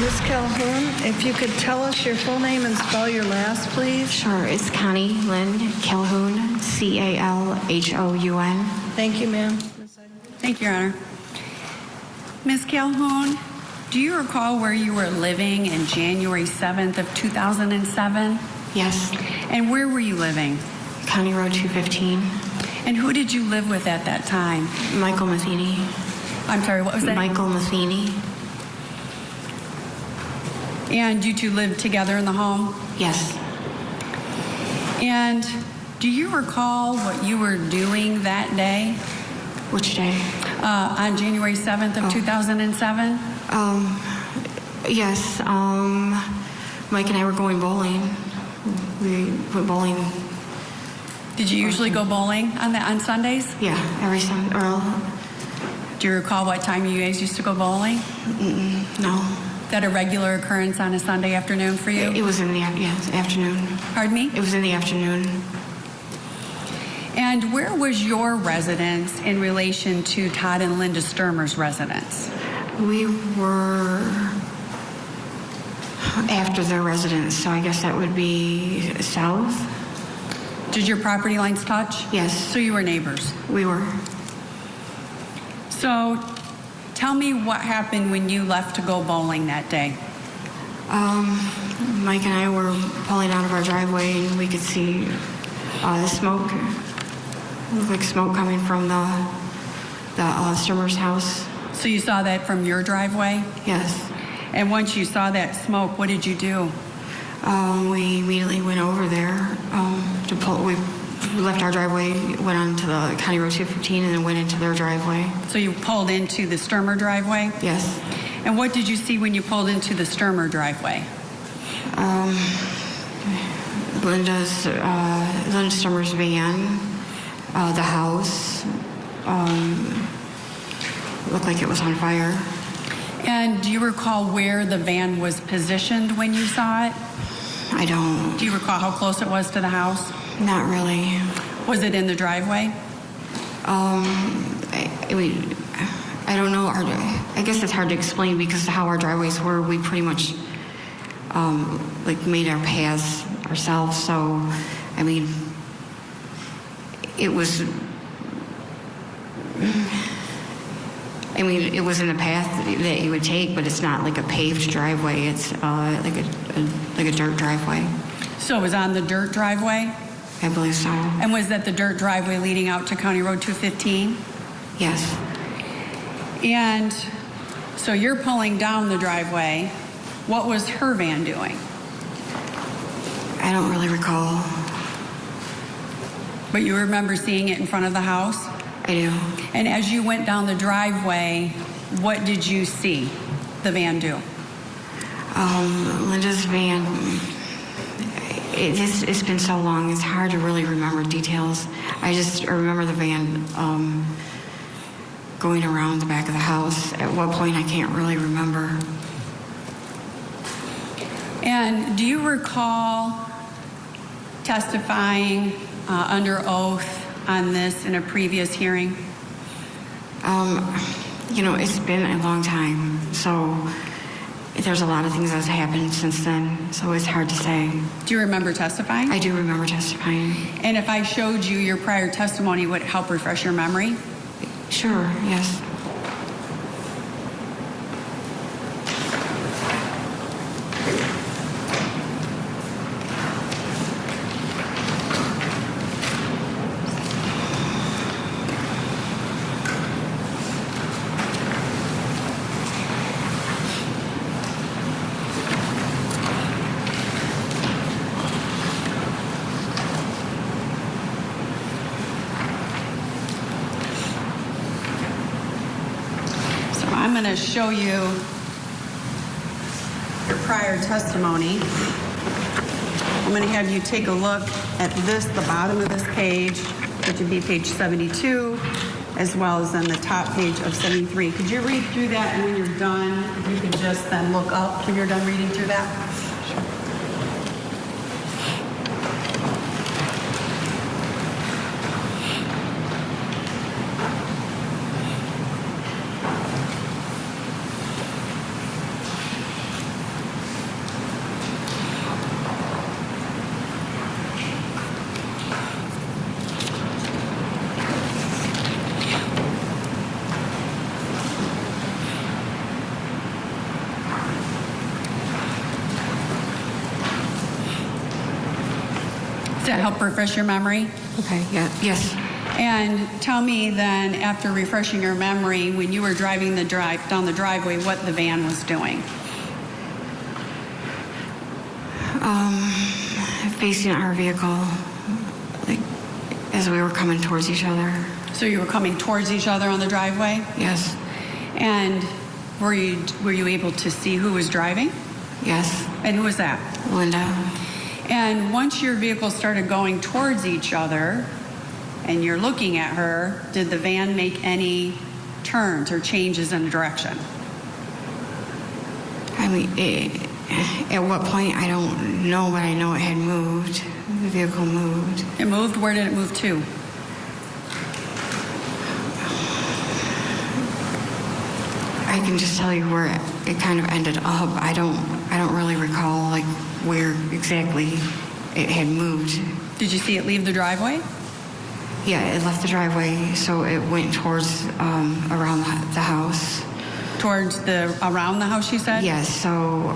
Ms. Calhoun, if you could tell us your full name and spell your last, please. Sure, it's Connie Lynn Calhoun, C-A-L-H-O-U-N. Thank you, ma'am. Thank you, Your Honor. Ms. Calhoun, do you recall where you were living in January 7th of 2007? Yes, And where were you living? County Road 215. And who did you live with at that time? Michael Matheny. I'm sorry, what was that? Michael Matheny. And you two lived together in the home? Yes. And do you recall what you were doing that day? Which day? On January 7th of 2007? Yes. Mike and I were going bowling. We went bowling. Did you usually go bowling on Sundays? Yeah, every Sunday. Do you recall what time you guys used to go bowling? No. Is that a regular occurrence on a Sunday afternoon for you? It was in the afternoon. Pardon me? It was in the afternoon. And where was your residence in relation to Todd and Linda Stermer's residence? We were after their residence, so I guess that would be south. Did your property lines touch? Yes. So you were neighbors. We were. So tell me what happened when you left to go bowling that day. Mike and I were pulling out of our driveway, and we could see the smoke. It looked like smoke coming from the Stermer's house. So you saw that from your driveway? Yes. And once you saw that smoke, what did you do? We immediately went over there to pull. We left our driveway, went onto the County Road 215, and then went into their driveway. So you pulled into the Stermer driveway? Yes. And what did you see when you pulled into the Stermer driveway? Linda Stermer's van, the house, looked like it was on fire. And do you recall where the van was positioned when you saw it? I don't. Do you recall how close it was to the house? Not really. Was it in the driveway? I don't know. I guess it's hard to explain because how our driveways were. We pretty much made our paths ourselves. So, I mean, it was. It was in the path that you would take, but it's not like a paved driveway. It's like a dirt driveway. So it was on the dirt driveway? I believe so. And was that the dirt driveway leading out to County Road 215? Yes. And so you're pulling down the driveway. What was her van doing? I don't really recall. But you remember seeing it in front of the house? I do. And as you went down the driveway, what did you see the van do? Linda's van, it's been so long, it's hard to really remember details. I just remember the van going around the back of the house. At what point, I can't really remember. And do you recall testifying under oath on this in a previous hearing? It's been a long time, so there's a lot of things that's happened since then, so it's hard to say. Do you remember testifying? I do remember testifying. And if I showed you your prior testimony, would it help refresh your memory? Sure, yes. I'm going to show you your prior testimony. I'm going to have you take a look at this, the bottom of this page, which would be page 72, as well as on the top page of 73. Could you read through that, and when you're done, if you could just then look up when you're done reading through that? to help refresh your memory? Okay, yeah, yes. And tell me then, after refreshing your memory, when you were driving down the driveway, what the van was doing. Facing our vehicle, like, as we were coming towards each other. So you were coming towards each other on the driveway? Yes, And were you able to see who was driving? yes. And who was that? Linda. And once your vehicle started going towards each other and you're looking at her, did the van make any turns or changes in the direction? I mean, at what point, I don't know, but I know it had moved. The vehicle moved. It moved? Where did it move to? I can just tell you where it kind of ended up. I don't really recall, like, where exactly it had moved. Did you see it leave the driveway? Yeah, it left the driveway, so it went towards around the house. Towards around the house, you said? Yes, so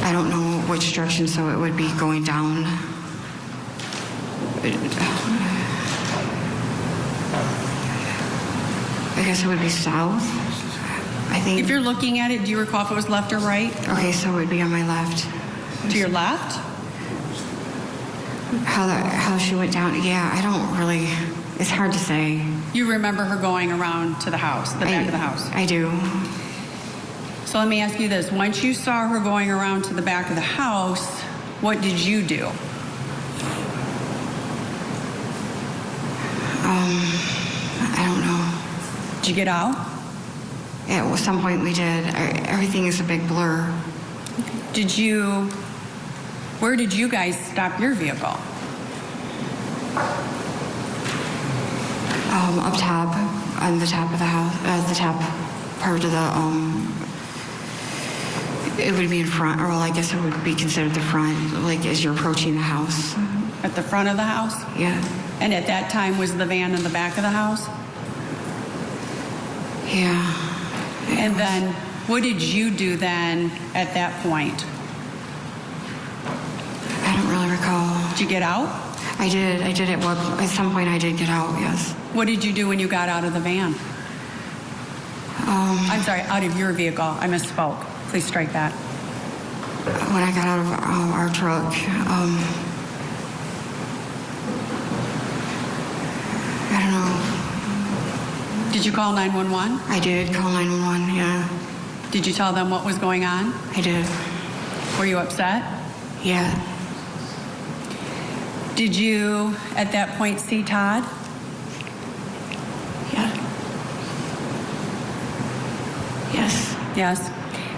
I don't know which direction, so it would be going down. I guess it would be south, I think. If you're looking at it, do you recall if it was left or right? Okay, so it would be on my left. To your left? How she went down, yeah, I don't really, it's hard to say. You remember her going around to the house, the back of the house? I do. So let me ask you this. Once you saw her going around to the back of the house, what did you do? I don't know. Did you get out? At some point we did. Everything is a big blur. Where did you guys stop your vehicle? Up top, on the top of the house, the top part of the, it would be in front, or well, I guess it would be considered the front, like as you're approaching the house. At the front of the house? Yeah. And at that time, was the van in the back of the house? Yeah. And then, what did you do then at that point? I don't really recall. Did you get out? I did at some point I did get out, yes. What did you do when you got out of the van? I'm sorry, out of your vehicle. I misspoke. Please strike that. When I got out of our truck, I don't know. Did you call 911? I did call 911, yeah. Did you tell them what was going on? I did. Were you upset? Yeah. Did you, at that point, see Todd? Yeah. Yes. Yes.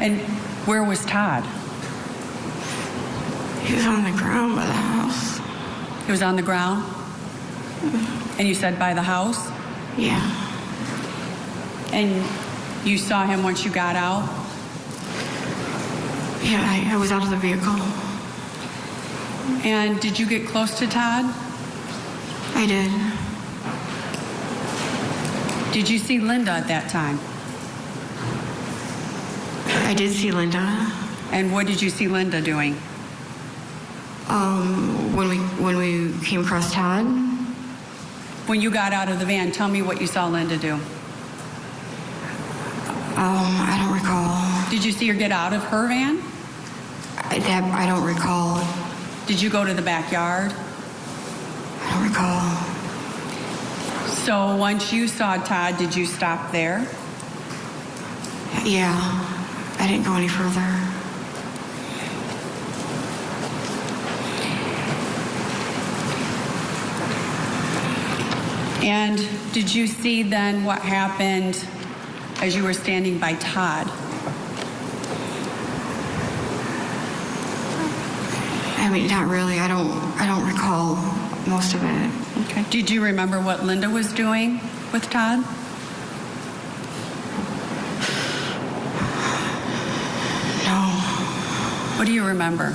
And where was Todd? He was on the ground by the house. He was on the ground? And you said by the house? Yeah. And you saw him once you got out? Yeah, I was out of the vehicle. And did you get close to Todd? I did. Did you see Linda at that time? I did see Linda. And what did you see Linda doing? When we came across Todd, When you got out of the van, tell me what you saw Linda do. I don't recall. Did you see her get out of her van? I don't recall. Did you go to the backyard? I don't recall. So once you saw Todd, did you stop there? Yeah, I didn't go any further. And did you see then what happened as you were standing by Todd? I mean, not really. I don't recall most of it. Okay. Did you remember what Linda was doing with Todd? No, What do you remember?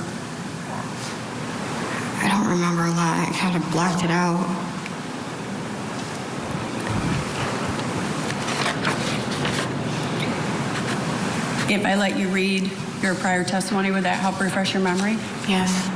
I don't remember a lot. I kind of blocked it out. If I let you read your prior testimony? Would that help refresh your memory? Yes.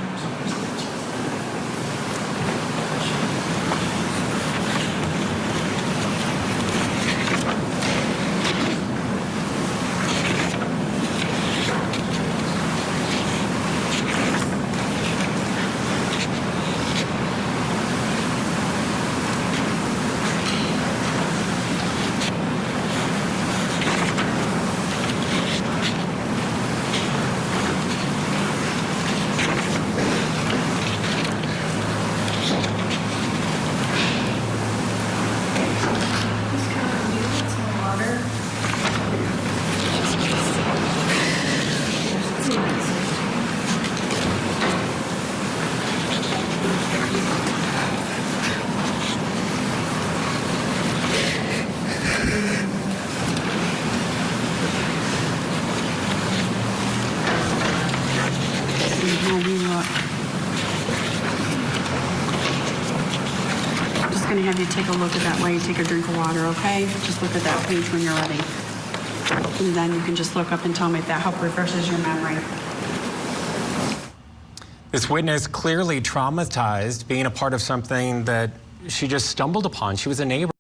I'm just going to have you take a look at that while you take a drink of water, okay? Just look at that page when you're ready. And then you can just look up and tell me if that help refreshes your memory. This witness clearly traumatized, being a part of something that she just stumbled upon. She was a neighbor.